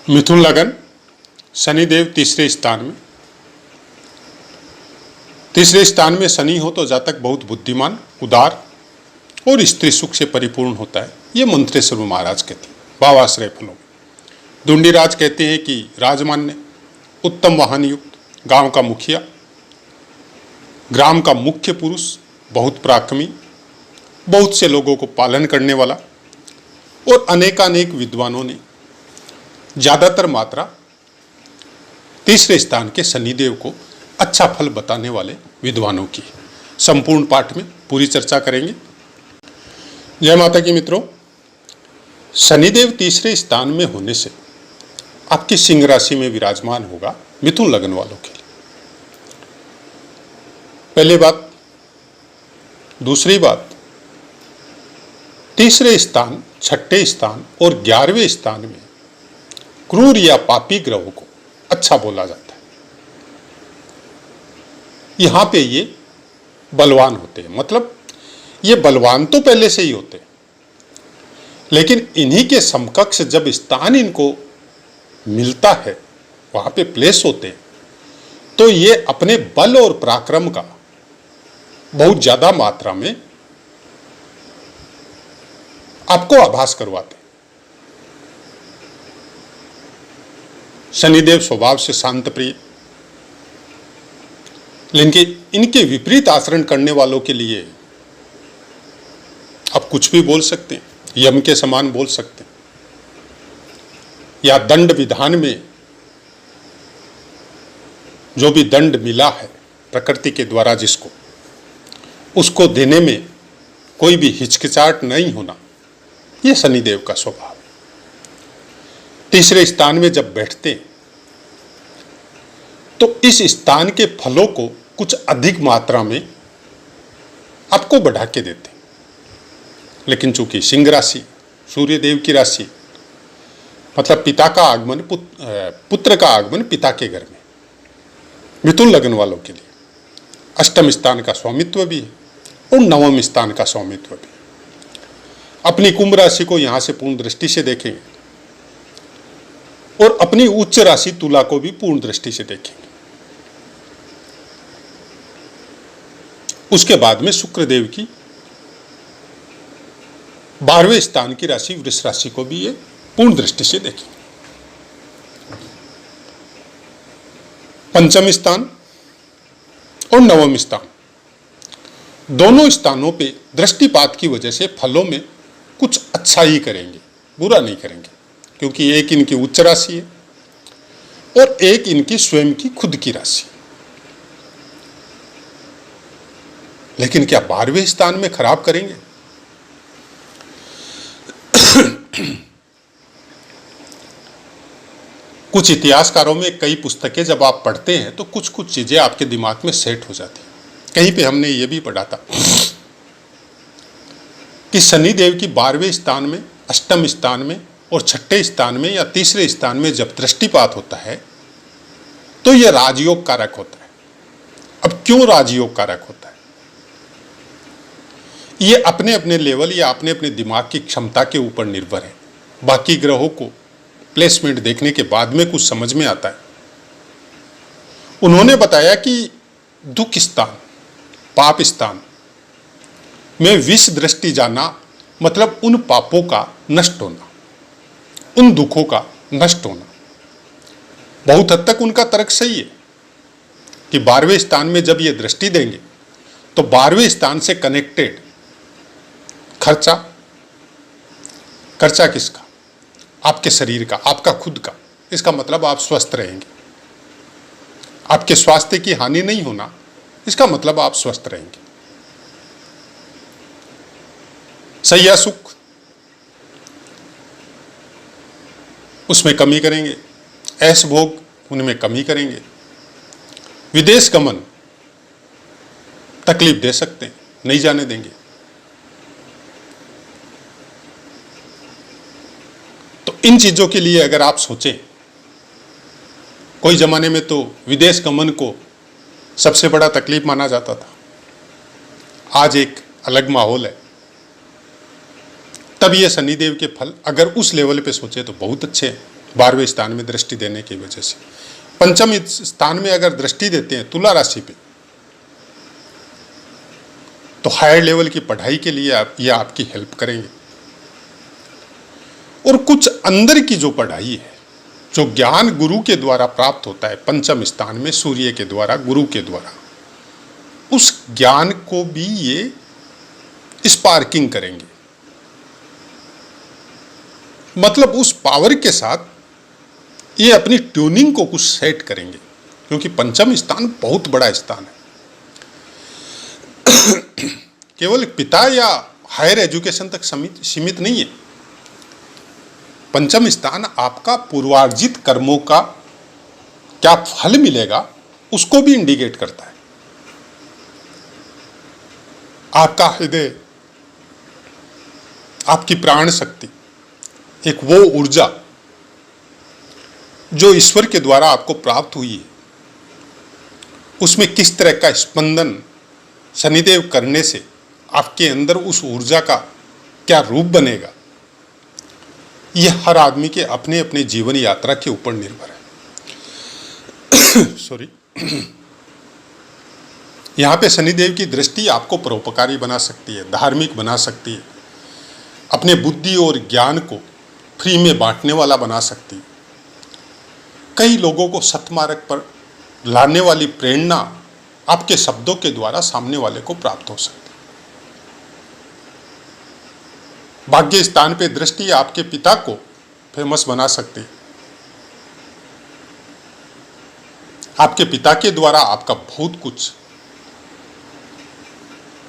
मिथुन लगन, शनिदेव तीसरे स्थान में शनि हो तो जातक बहुत बुद्धिमान, उदार और स्त्री सुख से परिपूर्ण होता है। ये मंत्रेश्वर महाराज कहते हैं भावाश्रय फलों। दुंडीराज कहते हैं कि राजमान्य, उत्तम वाहन युक्त, गांव का मुखिया, ग्राम का मुख्य पुरुष, बहुत पराक्रमी, बहुत से लोगों को पालन करने वाला और अनेकानेक विद्वानों ने ज्यादातर मात्रा तीसरे स्थान के शनिदेव को अच्छा फल बताने वाले विद्वानों की संपूर्ण पाठ में पूरी चर्चा करेंगे। जय माता की मित्रों, शनिदेव तीसरे स्थान में होने से आपकी सिंह राशि में विराजमान होगा मिथुन लगन वालों के लिए। पहली बात। दूसरी बात, तीसरे स्थान, छठे स्थान और 11वें स्थान में क्रूर या पापी ग्रहों को अच्छा बोला जाता है। यहां पे ये बलवान होते हैं, मतलब ये बलवान तो पहले से ही होते हैं, लेकिन इन्हीं के समकक्ष जब स्थान इनको मिलता है, वहां पे प्लेस होते हैं, तो ये अपने बल और पराक्रम का बहुत ज्यादा मात्रा में आपको आभास करवाते हैं। शनिदेव स्वभाव से शांत प्रिय, लेकिन इनके विपरीत आचरण करने वालों के लिए आप कुछ भी बोल सकते हैं, यम के समान बोल सकते हैं, या दंड विधान में जो भी दंड मिला है प्रकृति के द्वारा जिसको, उसको देने में कोई भी हिचकिचाहट नहीं होना, यह शनिदेव का स्वभाव। तीसरे स्थान में जब बैठते हैं तो इस स्थान के फलों को कुछ अधिक मात्रा में आपको बढ़ा के देते हैं, लेकिन चूंकि सिंह राशि सूर्यदेव की राशि, मतलब पिता का आगमन, पुत्र का आगमन पिता के घर में, मिथुन लगन वालों के लिए अष्टम स्थान का स्वामित्व भी है और नवम स्थान का स्वामित्व भी। अपनी कुंभ राशि को यहां से पूर्ण दृष्टि से देखेंगे और अपनी उच्च राशि तुला को भी पूर्ण दृष्टि से देखेंगे। उसके बाद में शुक्रदेव की 12वें स्थान की राशि वृष राशि को भी ये पूर्ण दृष्टि से देखेंगे। पंचम स्थान और नवम स्थान, दोनों स्थानों पे दृष्टिपात की वजह से फलों में कुछ अच्छा ही करेंगे, बुरा नहीं करेंगे, क्योंकि एक इनकी उच्च राशि है और एक इनकी स्वयं की खुद की राशि। लेकिन क्या 12वें स्थान में खराब करेंगे? कुछ इतिहासकारों में कई पुस्तकें जब आप पढ़ते हैं तो कुछ कुछ चीजें आपके दिमाग में सेट हो जाती हैं। कहीं पे हमने ये भी पढ़ा था कि शनिदेव की 12वें स्थान में, अष्टम स्थान में और छठे स्थान में या तीसरे स्थान में जब दृष्टिपात होता है तो यह राजयोग कारक होता है। अब क्यों राजयोग कारक होता है? यह अपने अपने लेवल या अपने अपने दिमाग की क्षमता के ऊपर निर्भर है। बाकी ग्रहों को प्लेसमेंट देखने के बाद में कुछ समझ में आता है। उन्होंने बताया कि दुख स्थान, पाप स्थान में विष दृष्टि जाना, मतलब उन पापों का नष्ट होना, उन दुखों का नष्ट होना। बहुत हद तक उनका तर्क सही है कि 12वें स्थान में जब ये दृष्टि देंगे तो 12वें स्थान से कनेक्टेड खर्चा किसका? आपके शरीर का, आपका खुद का। इसका मतलब आप स्वस्थ रहेंगे। आपके स्वास्थ्य की हानि नहीं होना, इसका मतलब आप स्वस्थ रहेंगे। सैया सुख, उसमें कमी करेंगे। ऐश भोग, उनमें कमी करेंगे। विदेश गमन, तकलीफ दे सकते हैं, नहीं जाने देंगे। तो इन चीजों के लिए अगर आप सोचें, कोई जमाने में तो विदेश गमन को सबसे बड़ा तकलीफ माना जाता था, आज एक अलग माहौल है। तब ये शनिदेव के फल अगर उस लेवल पे सोचे तो बहुत अच्छे हैं। 12वें स्थान में दृष्टि देने की वजह से। पंचम स्थान में अगर दृष्टि देते हैं तुला राशि पे, तो हायर लेवल की पढ़ाई के लिए ये आपकी हेल्प करेंगे। और कुछ अंदर की जो पढ़ाई है, जो ज्ञान गुरु के द्वारा प्राप्त होता है पंचम स्थान में सूर्य के द्वारा, गुरु के द्वारा, उस ज्ञान को भी ये स्पार्किंग करेंगे। मतलब उस पावर के साथ ये अपनी ट्यूनिंग को कुछ सेट करेंगे, क्योंकि पंचम स्थान बहुत बड़ा स्थान है। केवल पिता या हायर एजुकेशन तक सीमित नहीं है। पंचम स्थान आपका पूर्वार्जित कर्मों का क्या फल मिलेगा उसको भी इंडिकेट करता है। आपका हृदय, आपकी प्राण शक्ति, एक वो ऊर्जा जो ईश्वर के द्वारा आपको प्राप्त हुई है, उसमें किस तरह का स्पंदन शनिदेव करने से आपके अंदर उस ऊर्जा का क्या रूप बनेगा, यह हर आदमी के अपने अपने जीवन यात्रा के ऊपर निर्भर है। सॉरी। यहां पे शनिदेव की दृष्टि आपको परोपकारी बना सकती है, धार्मिक बना सकती है, अपने बुद्धि और ज्ञान को फ्री में बांटने वाला बना सकती है, कई लोगों को सतमार्ग पर लाने वाली प्रेरणा आपके शब्दों के द्वारा सामने वाले को प्राप्त हो सकती है। भाग्य स्थान पे दृष्टि आपके पिता को फेमस बना सकती है। आपके पिता के द्वारा आपका बहुत कुछ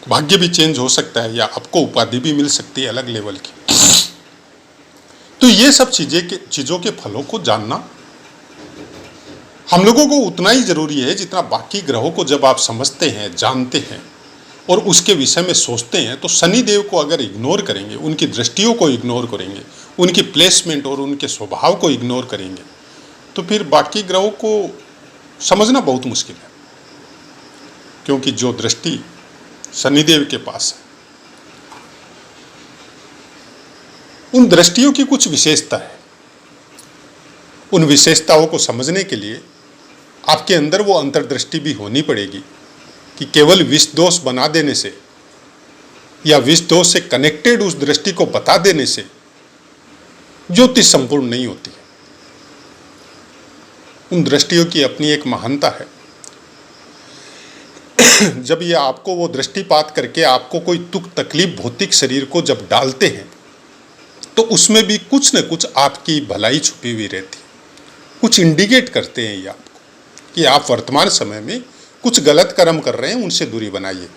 भाग्य भी चेंज हो सकता है, या आपको उपाधि भी मिल सकती है अलग लेवल की। तो ये सब चीजों के फलों को जानना हम लोगों को उतना ही जरूरी है जितना बाकी ग्रहों को जब आप समझते हैं, जानते हैं और उसके विषय में सोचते हैं, तो शनिदेव को अगर इग्नोर करेंगे, उनकी दृष्टियों को इग्नोर करेंगे, उनकी प्लेसमेंट और उनके स्वभाव को इग्नोर करेंगे, तो फिर बाकी ग्रहों को समझना बहुत मुश्किल है। क्योंकि जो दृष्टि शनिदेव के पास है, उन दृष्टियों की कुछ विशेषता है। उन विशेषताओं को समझने के लिए आपके अंदर वो अंतर्दृष्टि भी होनी पड़ेगी कि केवल विष दोष बना देने से या विष दोष से कनेक्टेड उस दृष्टि को बता देने से ज्योतिष संपूर्ण नहीं होती है। उन दृष्टियों की अपनी एक महानता है। जब ये आपको वो दृष्टिपात करके आपको कोई दुख तकलीफ भौतिक शरीर को जब डालते हैं, तो उसमें भी कुछ न कुछ आपकी भलाई छुपी हुई रहती है। कुछ इंडिकेट करते हैं ये आपको कि आप वर्तमान समय में कुछ गलत कर्म कर रहे हैं, उनसे दूरी बनाइए।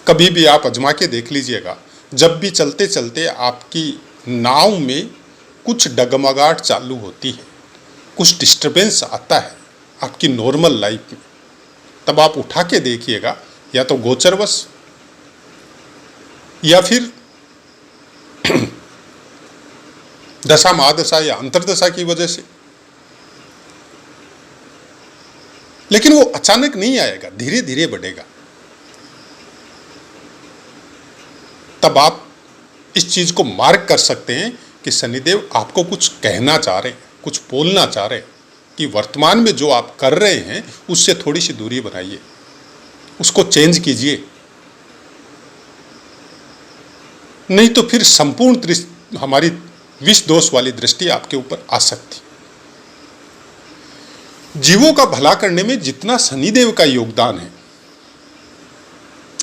कभी भी आप आजमा के देख लीजिएगा, जब भी चलते चलते आपकी नाव में कुछ डगमगाहट चालू होती है, कुछ डिस्टरबेंस आता है आपकी नॉर्मल लाइफ में, तब आप उठा के देखिएगा, या तो गोचरवश या फिर दशा महादशा या अंतरदशा की वजह से। लेकिन वो अचानक नहीं आएगा, धीरे धीरे बढ़ेगा। तब आप इस चीज को मार्क कर सकते हैं कि शनिदेव आपको कुछ कहना चाह रहे हैं, कुछ बोलना चाह रहे हैं कि वर्तमान में जो आप कर रहे हैं उससे थोड़ी सी दूरी बनाइए, उसको चेंज कीजिए। नहीं तो फिर संपूर्ण हमारी विष दोष वाली दृष्टि आपके ऊपर आ सकती। जीवों का भला करने में जितना शनिदेव का योगदान है,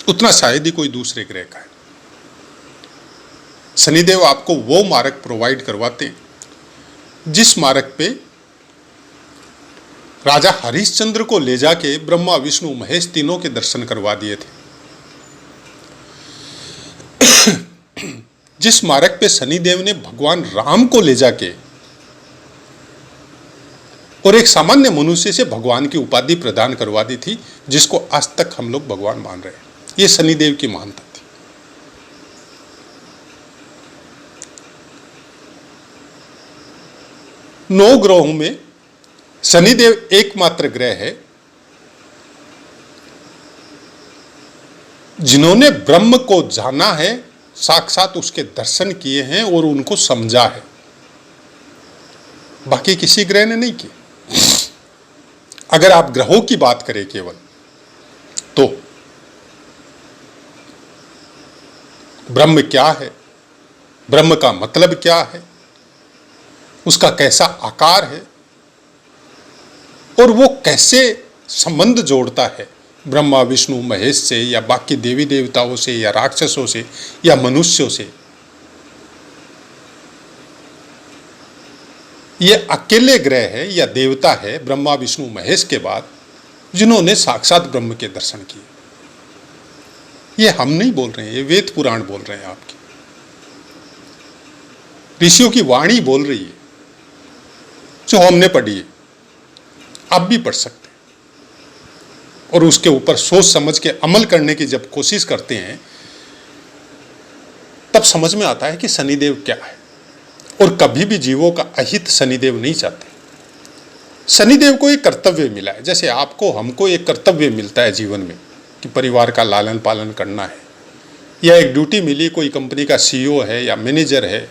उतना शायद ही कोई दूसरे ग्रह का है। शनिदेव आपको वो मार्ग प्रोवाइड करवाते हैं जिस मार्ग पे राजा हरिश्चंद्र को ले जाके ब्रह्मा विष्णु महेश तीनों के दर्शन करवा दिए थे। जिस मार्ग पे शनिदेव ने भगवान राम को ले जाके और एक सामान्य मनुष्य से भगवान की उपाधि प्रदान करवा दी थी, जिसको आज तक हम लोग भगवान मान रहे हैं, ये शनिदेव की महानता थी। नौ ग्रहों में शनिदेव एकमात्र ग्रह है जिन्होंने ब्रह्म को जाना है, साक्षात उसके दर्शन किए हैं और उनको समझा है। बाकी किसी ग्रह ने नहीं किए। अगर आप ग्रहों की बात करें केवल, तो ब्रह्म क्या है, ब्रह्म का मतलब क्या है, उसका कैसा आकार है और वो कैसे संबंध जोड़ता है ब्रह्मा विष्णु महेश से या बाकी देवी देवताओं से या राक्षसों से या मनुष्यों से, ये अकेले ग्रह है या देवता है ब्रह्मा विष्णु महेश के बाद जिन्होंने साक्षात ब्रह्म के दर्शन किए। ये हम नहीं बोल रहे हैं, ये वेद पुराण बोल रहे हैं, आपकी ऋषियों की वाणी बोल रही है, जो हमने पढ़ी है, आप भी पढ़ सकते हैं। और उसके ऊपर सोच समझ के अमल करने की जब कोशिश करते हैं, तब समझ में आता है कि शनिदेव क्या है। और कभी भी जीवों का अहित शनिदेव नहीं चाहते। शनिदेव को एक कर्तव्य मिला है, जैसे आपको हमको एक कर्तव्य मिलता है जीवन में कि परिवार का लालन पालन करना है, या एक ड्यूटी मिली, कोई कंपनी का सीईओ है या मैनेजर है,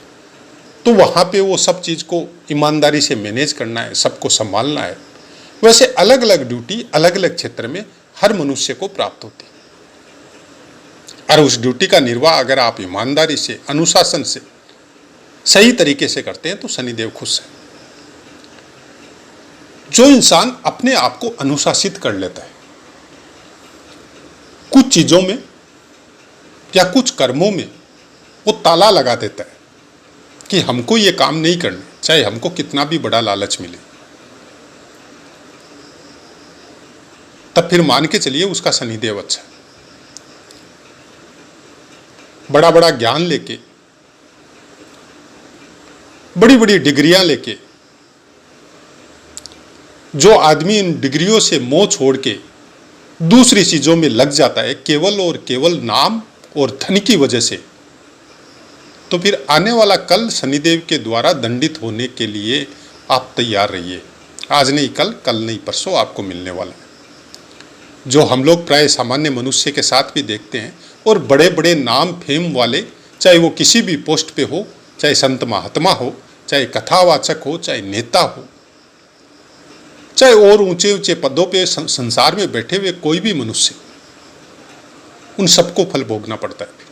तो वहाँ पे वो सब चीज़ को ईमानदारी से मैनेज करना है, सबको संभालना है। वैसे अलग अलग ड्यूटी अलग अलग क्षेत्र में हर मनुष्य को प्राप्त होती है, और उस ड्यूटी का निर्वाह अगर आप ईमानदारी से, अनुशासन से, सही तरीके से करते हैं तो शनिदेव खुश है। जो इंसान अपने आप को अनुशासित कर लेता है, कुछ चीजों में या कुछ कर्मों में वो ताला लगा देता है कि हमको ये काम नहीं करने, चाहे हमको कितना भी बड़ा लालच मिले, तब फिर मान के चलिए उसका शनिदेव अच्छा है। बड़ा बड़ा ज्ञान लेके, बड़ी बड़ी डिग्रियां लेके जो आदमी इन डिग्रियों से मोह छोड़ के दूसरी चीजों में लग जाता है केवल और केवल नाम और धन की वजह से, तो फिर आने वाला कल शनिदेव के द्वारा दंडित होने के लिए आप तैयार रहिए। आज नहीं कल, कल नहीं परसों आपको मिलने वाला है। जो हम लोग प्राय सामान्य मनुष्य के साथ भी देखते हैं, और बड़े बड़े नाम फेम वाले, चाहे वो किसी भी पोस्ट पे हो, चाहे संत महात्मा हो, चाहे कथावाचक हो, चाहे नेता हो, चाहे और ऊंचे ऊंचे पदों पे संसार में बैठे हुए कोई भी मनुष्य, उन सबको फल भोगना पड़ता है,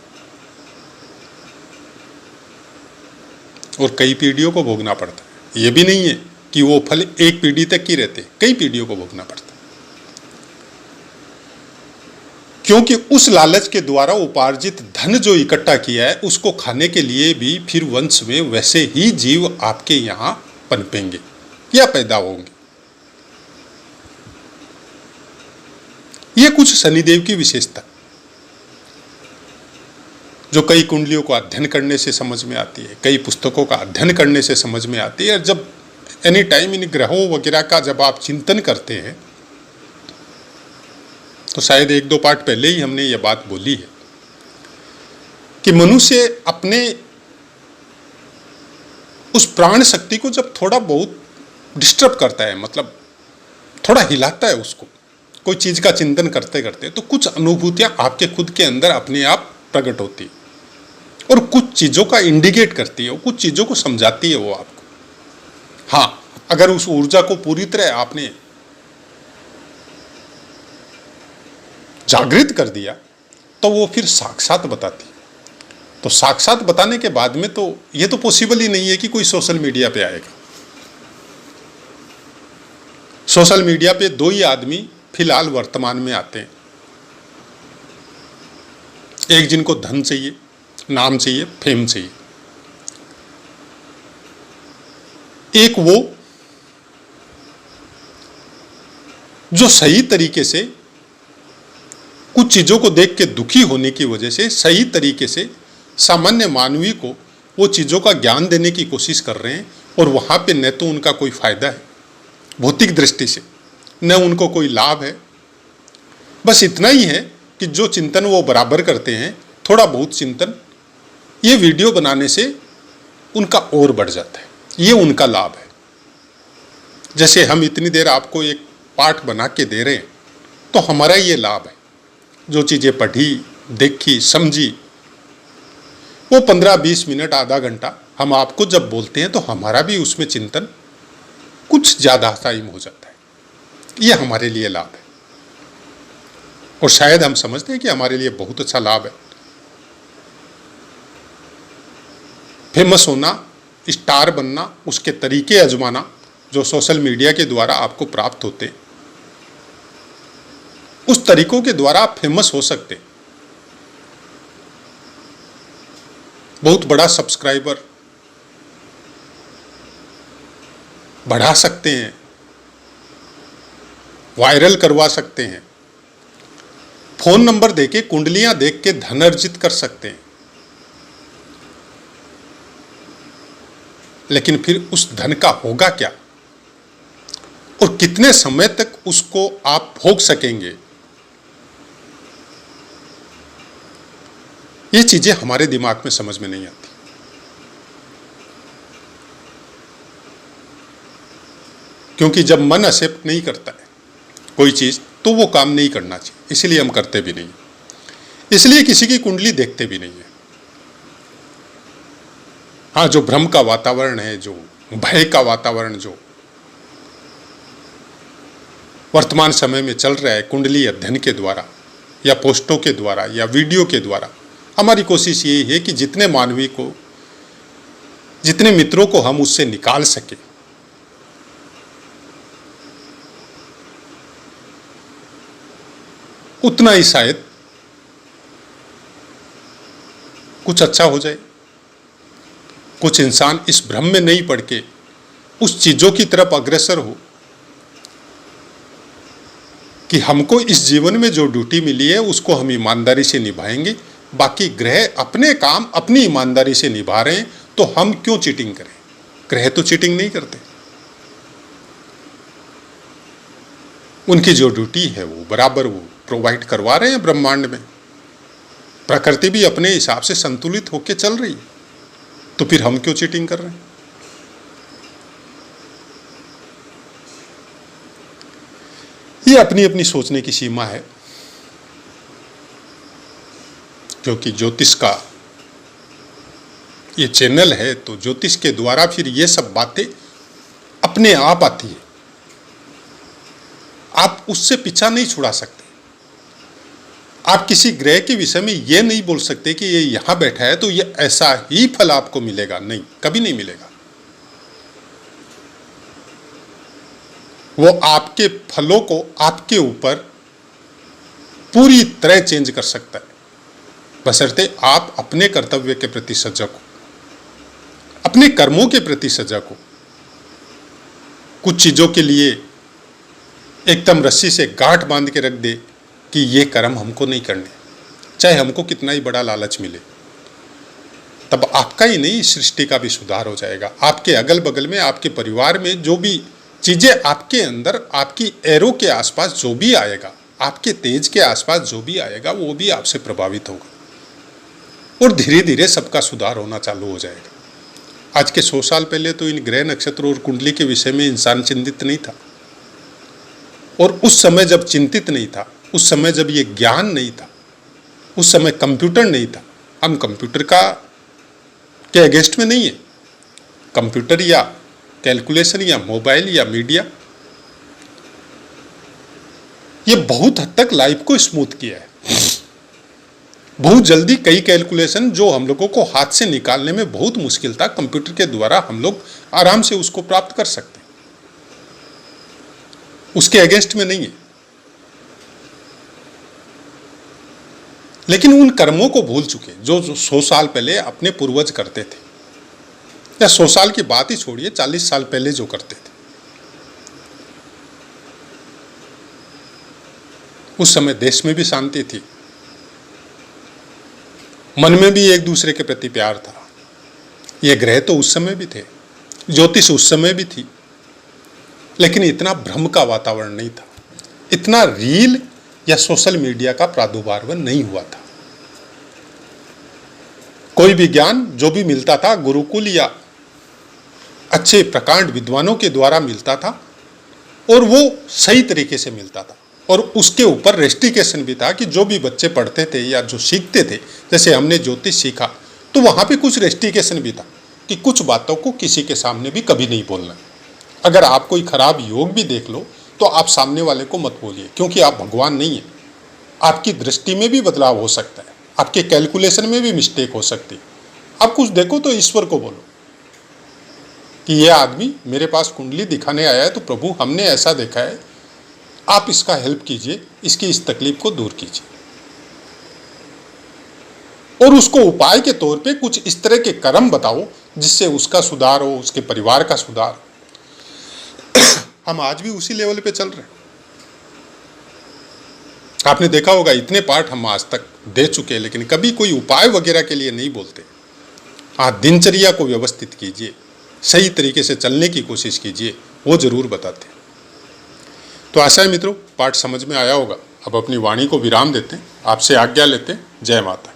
और कई पीढ़ियों को भोगना पड़ता है। ये भी नहीं है कि वो फल एक पीढ़ी तक ही रहते, कई पीढ़ियों को भोगना पड़ता है। क्योंकि उस लालच के द्वारा उपार्जित धन जो इकट्ठा किया है, उसको खाने के लिए भी फिर वंश में वैसे ही जीव आपके यहां पनपेंगे या पैदा होंगे। ये कुछ शनिदेव की विशेषता जो कई कुंडलियों को अध्ययन करने से समझ में आती है, कई पुस्तकों का अध्ययन करने से समझ में आती है। और जब एनी टाइम इन ग्रहों वगैरह का जब आप चिंतन करते हैं, तो शायद एक दो पार्ट पहले ही हमने ये बात बोली है कि मनुष्य अपने उस प्राण शक्ति को जब थोड़ा बहुत डिस्टर्ब करता है, मतलब थोड़ा हिलाता है उसको, कोई चीज का चिंतन करते करते, तो कुछ अनुभूतियां आपके खुद के अंदर अपने आप प्रकट होती है, और कुछ चीजों का इंडिकेट करती है, कुछ चीजों को समझाती है वो आपको। हाँ, अगर उस ऊर्जा को पूरी तरह आपने जागृत कर दिया तो वो फिर साक्षात बताती। तो साक्षात बताने के बाद में तो ये तो पॉसिबल ही नहीं है कि कोई सोशल मीडिया पे आएगा। सोशल मीडिया पे दो ही आदमी फिलहाल वर्तमान में आते हैं, एक जिनको धन चाहिए, नाम चाहिए, फेम चाहिए, एक वो जो सही तरीके से कुछ चीजों को देख के दुखी होने की वजह से सही तरीके से सामान्य मानवी को वो चीजों का ज्ञान देने की कोशिश कर रहे हैं, और वहां पे न तो उनका कोई फायदा है भौतिक दृष्टि से, न उनको कोई लाभ है। बस इतना ही है कि जो चिंतन वो बराबर करते हैं, थोड़ा बहुत चिंतन, ये वीडियो बनाने से उनका और बढ़ जाता है, ये उनका लाभ है। जैसे हम इतनी देर आपको एक पाठ बना के दे रहे हैं, तो हमारा ये लाभ है। जो चीज़ें पढ़ी, देखी, समझी, वो 15-20 मिनट, आधा घंटा हम आपको जब बोलते हैं, तो हमारा भी उसमें चिंतन कुछ ज़्यादा टाइम हो जाता है। ये हमारे लिए लाभ है और शायद हम समझते हैं कि हमारे लिए बहुत अच्छा लाभ है। फेमस होना, स्टार बनना, उसके तरीके आजमाना जो सोशल मीडिया के द्वारा आपको प्राप्त होते, उस तरीकों के द्वारा आप फेमस हो सकते। बहुत बड़ा सब्सक्राइबर बढ़ा सकते हैं, वायरल करवा सकते हैं, फोन नंबर देके, कुंडलियां देख के धन अर्जित कर सकते हैं। लेकिन फिर उस धन का होगा क्या और कितने समय तक उसको आप भोग सकेंगे, ये चीजें हमारे दिमाग में समझ में नहीं आती। क्योंकि जब मन एक्सेप्ट नहीं करता है कोई चीज तो वो काम नहीं करना चाहिए, इसलिए हम करते भी नहीं, इसलिए किसी की कुंडली देखते भी नहीं है। हाँ, जो भ्रम का वातावरण है, जो भय का वातावरण जो वर्तमान समय में चल रहा है कुंडली अध्ययन के द्वारा या पोस्टों के द्वारा या वीडियो के द्वारा, हमारी कोशिश यही है कि जितने मानवी को, जितने मित्रों को हम उससे निकाल सके, उतना ही शायद कुछ अच्छा हो जाए। कुछ इंसान इस भ्रम में नहीं पड़ के उस चीजों की तरफ अग्रसर हो कि हमको इस जीवन में जो ड्यूटी मिली है उसको हम ईमानदारी से निभाएंगे, बाकी ग्रह अपने काम अपनी ईमानदारी से निभा रहे हैं तो हम क्यों चीटिंग करें। ग्रह तो चीटिंग नहीं करते, उनकी जो ड्यूटी है वो बराबर वो प्रोवाइड करवा रहे हैं ब्रह्मांड में। प्रकृति भी अपने हिसाब से संतुलित होकर चल रही है, तो फिर हम क्यों चीटिंग कर रहे हैं। ये अपनी अपनी सोचने की सीमा है, क्योंकि ज्योतिष का ये चैनल है तो ज्योतिष के द्वारा फिर ये सब बातें अपने आप आती है, आप उससे पीछा नहीं छुड़ा सकते। आप किसी ग्रह के विषय में ये नहीं बोल सकते कि ये यहां बैठा है तो ये ऐसा ही फल आपको मिलेगा, नहीं, कभी नहीं मिलेगा। वो आपके फलों को आपके ऊपर पूरी तरह चेंज कर सकता है, बशर्ते आप अपने कर्तव्य के प्रति सजग हो, अपने कर्मों के प्रति सजग हो। कुछ चीजों के लिए एकदम रस्सी से गांठ बांध के रख दे कि ये कर्म हमको नहीं करने, चाहे हमको कितना ही बड़ा लालच मिले, तब आपका ही नहीं सृष्टि का भी सुधार हो जाएगा। आपके अगल बगल में, आपके परिवार में जो भी चीजें आपके अंदर, आपकी एरो के आसपास जो भी आएगा, आपके तेज के आसपास जो भी आएगा, वो भी आपसे प्रभावित होगा और धीरे धीरे सबका सुधार होना चालू हो जाएगा। आज के 100 साल पहले तो इन ग्रह, नक्षत्र और कुंडली के विषय में इंसान चिंतित नहीं था, और उस समय जब चिंतित नहीं था, उस समय जब ये ज्ञान नहीं था, उस समय कंप्यूटर नहीं था। हम कंप्यूटर के अगेंस्ट में नहीं है, कंप्यूटर या कैलकुलेशन या मोबाइल या मीडिया, ये बहुत हद तक लाइफ को स्मूथ किया है। बहुत जल्दी कई कैलकुलेशन जो हम लोगों को हाथ से निकालने में बहुत मुश्किल था, कंप्यूटर के द्वारा हम लोग आराम से उसको प्राप्त कर सकते हैं, उसके अगेंस्ट में नहीं है। लेकिन उन कर्मों को भूल चुके जो 100 साल पहले अपने पूर्वज करते थे, या 100 साल की बात ही छोड़िए, 40 साल पहले जो करते थे। उस समय देश में भी शांति थी, मन में भी एक दूसरे के प्रति प्यार था। ये ग्रह तो उस समय भी थे, ज्योतिष उस समय भी थी, लेकिन इतना भ्रम का वातावरण नहीं था, इतना रील या सोशल मीडिया का प्रादुर्भाव नहीं हुआ था। कोई भी ज्ञान जो भी मिलता था गुरुकुल या अच्छे प्रकांड विद्वानों के द्वारा मिलता था, और वो सही तरीके से मिलता था, और उसके ऊपर रेस्ट्रिक्शन भी था कि जो भी बच्चे पढ़ते थे या जो सीखते थे, जैसे हमने ज्योतिष सीखा तो वहाँ पे कुछ रेस्ट्रिक्शन भी था कि कुछ बातों को किसी के सामने भी कभी नहीं बोलना। अगर आप कोई खराब योग भी देख लो तो आप सामने वाले को मत बोलिए, क्योंकि आप भगवान नहीं हैं। आपकी दृष्टि में भी बदलाव हो सकता है, आपके कैलकुलेशन में भी मिस्टेक हो सकती है। आप कुछ देखो तो ईश्वर को बोलो कि यह आदमी मेरे पास कुंडली दिखाने आया है, तो प्रभु हमने ऐसा देखा है, आप इसका हेल्प कीजिए, इसकी इस तकलीफ को दूर कीजिए। और उसको उपाय के तौर पे कुछ इस तरह के कर्म बताओ जिससे उसका सुधार हो, उसके परिवार का सुधार हो। हम आज भी उसी लेवल पे चल रहे हैं। आपने देखा होगा इतने पाठ हम आज तक दे चुके हैं, लेकिन कभी कोई उपाय वगैरह के लिए नहीं बोलते। हाँ, दिनचर्या को व्यवस्थित कीजिए, सही तरीके से चलने की कोशिश कीजिए, वो जरूर बताते हैं। तो आशा है मित्रों पाठ समझ में आया होगा। अब अपनी वाणी को विराम देते हैं, आपसे आज्ञा लेते हैं। जय माता।